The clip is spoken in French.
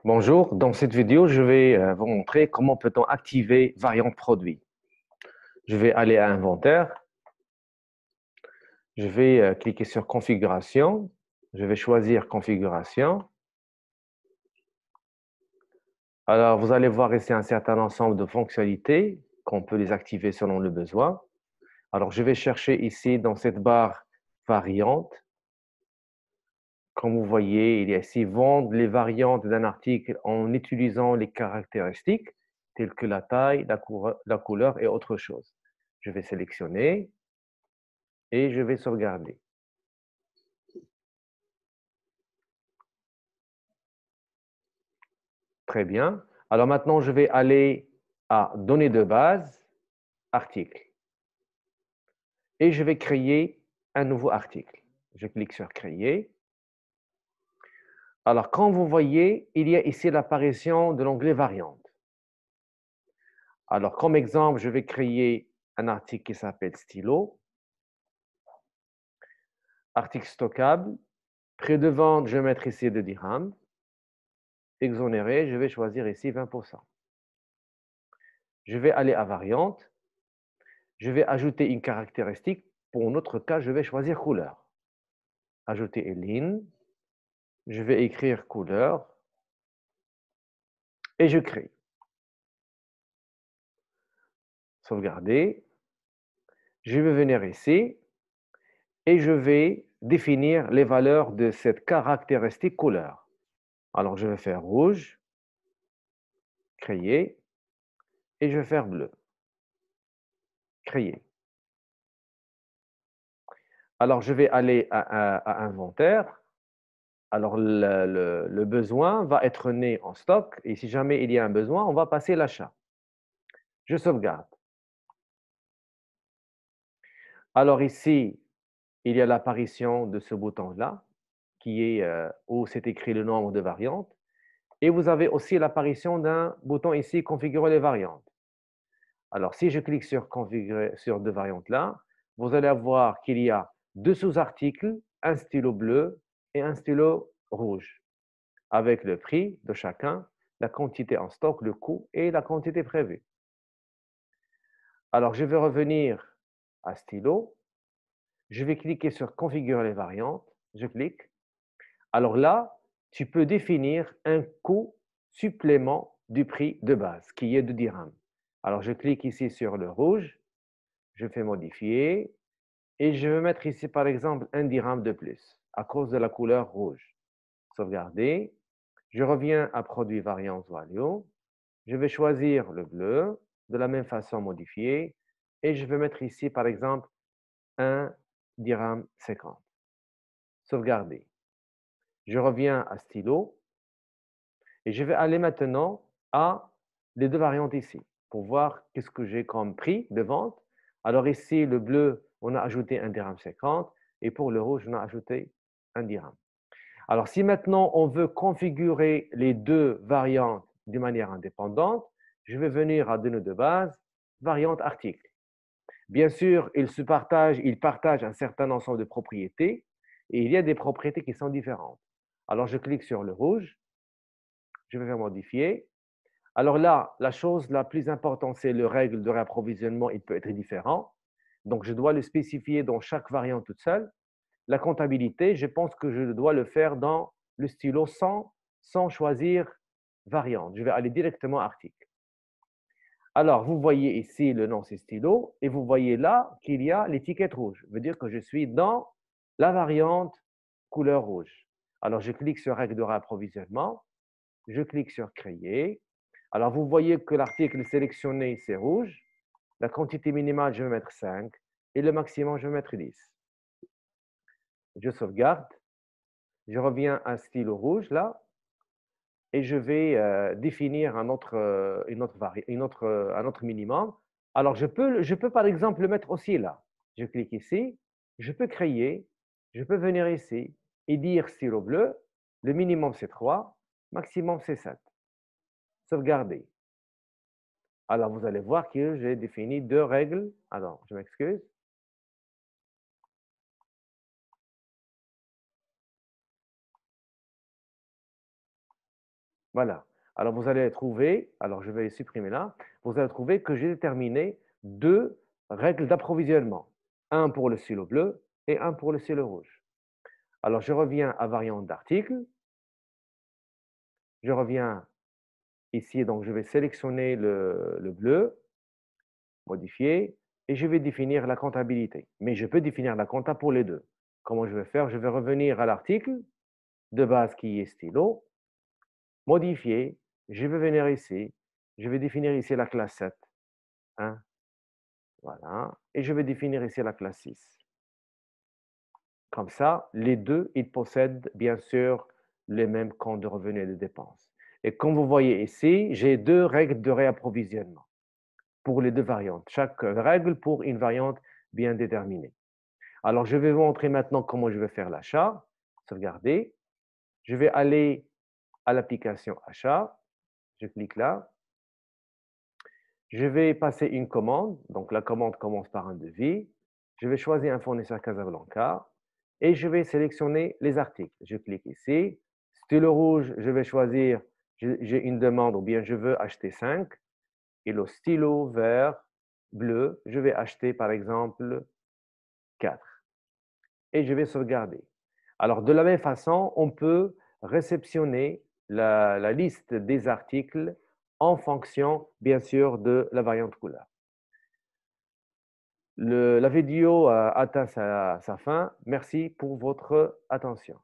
Bonjour, dans cette vidéo, je vais vous montrer comment peut-on activer variante produit. Je vais aller à Inventaire, je vais cliquer sur Configuration, je vais choisir Configuration. Alors, vous allez voir ici un certain ensemble de fonctionnalités qu'on peut les activer selon le besoin. Alors, je vais chercher ici dans cette barre Variante. Comme vous voyez, il y a ici Vendre les variantes d'un article en utilisant les caractéristiques telles que la taille, la couleur et autre chose. Je vais sélectionner et je vais sauvegarder. Très bien. Alors maintenant, je vais aller à Données de base, Article. Et je vais créer un nouveau article. Je clique sur Créer. Alors, quand vous voyez, il y a ici l'apparition de l'onglet Variante. Alors, comme exemple, je vais créer un article qui s'appelle Stylo. Article stockable. Prix de vente, je vais mettre ici 2 dirhams. Exonéré, je vais choisir ici 20%. Je vais aller à Variante. Je vais ajouter une caractéristique. Pour notre cas, je vais choisir couleur. Ajouter une ligne. Je vais écrire couleur. Et je crée. Sauvegarder. Je vais venir ici. Et je vais définir les valeurs de cette caractéristique couleur. Alors, je vais faire rouge. Créer. Et je vais faire bleu. Créer. Alors, je vais aller à Inventaire. Alors, le besoin va être né en stock et si jamais il y a un besoin, on va passer l'achat. Je sauvegarde. Alors ici, il y a l'apparition de ce bouton-là, qui est où c'est écrit le nombre de variantes. Et vous avez aussi l'apparition d'un bouton ici, configurer les variantes. Alors, si je clique sur configurer sur deux variantes là, vous allez voir qu'il y a deux sous-articles, un stylo bleu et un stylo rouge, avec le prix de chacun, la quantité en stock, le coût et la quantité prévue. Alors, je vais revenir à stylo. Je vais cliquer sur configurer les variantes. Je clique. Alors là, tu peux définir un coût supplément du prix de base, qui est de dirhams. Alors, je clique ici sur le rouge. Je fais modifier. Et je vais mettre ici, par exemple, un dirham de plus, à cause de la couleur rouge. Sauvegarder. Je reviens à produit variance value. Je vais choisir le bleu, de la même façon modifier. Et je vais mettre ici, par exemple, un dirham 50. Sauvegarder. Je reviens à stylo et je vais aller maintenant à les deux variantes ici pour voir qu'est-ce que j'ai comme prix de vente. Alors ici, le bleu, on a ajouté un dirham 50 et pour le rouge, on a ajouté un dirham. Alors si maintenant on veut configurer les deux variantes de manière indépendante, je vais venir à données de base, variante article. Bien sûr, ils partagent un certain ensemble de propriétés et il y a des propriétés qui sont différentes. Alors, je clique sur le rouge, je vais faire modifier. Alors là, la chose la plus importante, c'est le règle de réapprovisionnement, il peut être différent. Donc, je dois le spécifier dans chaque variante toute seule. La comptabilité, je pense que je dois le faire dans le stylo sans choisir variante. Je vais aller directement à article. Alors, vous voyez ici le nom, c'est stylo, et vous voyez là qu'il y a l'étiquette rouge. Ça veut dire que je suis dans la variante couleur rouge. Alors, je clique sur règle de réapprovisionnement, je clique sur créer. Alors, vous voyez que l'article sélectionné, c'est rouge. La quantité minimale, je vais mettre 5 et le maximum, je vais mettre 10. Je sauvegarde. Je reviens à stylo rouge là et je vais définir un autre minimum. Alors, je peux par exemple le mettre aussi là. Je clique ici, je peux créer, je peux venir ici et dire stylo bleu, le minimum c'est 3, maximum c'est 7. Sauvegarder. Alors, vous allez voir que j'ai défini deux règles. Alors, je m'excuse. Voilà. Alors vous allez trouver, alors je vais supprimer là, vous allez trouver que j'ai déterminé 2 règles d'approvisionnement. Un pour le stylo bleu et un pour le stylo rouge. Alors je reviens à variante d'article, je reviens ici, donc je vais sélectionner le bleu, modifier, et je vais définir la comptabilité. Mais je peux définir la compta pour les 2. Comment je vais faire? Je vais revenir à l'article de base qui est stylo, modifier, je vais venir ici, je vais définir ici la classe 7, hein, voilà, et je vais définir ici la classe 6. Comme ça, les 2, ils possèdent bien sûr les mêmes comptes de revenus et de dépenses. Et comme vous voyez ici, j'ai 2 règles de réapprovisionnement pour les 2 variantes, chaque règle pour une variante bien déterminée. Alors, je vais vous montrer maintenant comment je vais faire l'achat. Sauvegarder. Je vais aller à l'application achat. Je clique là. Je vais passer une commande. Donc, la commande commence par un devis. Je vais choisir un fournisseur Casablanca et je vais sélectionner les articles. Je clique ici. Stylo rouge, je vais choisir, j'ai une demande ou bien je veux acheter 5. Et le stylo vert, bleu, je vais acheter par exemple 4. Et je vais sauvegarder. Alors, de la même façon, on peut réceptionner la liste des articles en fonction, bien sûr, de la variante couleur. La vidéo a atteint sa fin. Merci pour votre attention.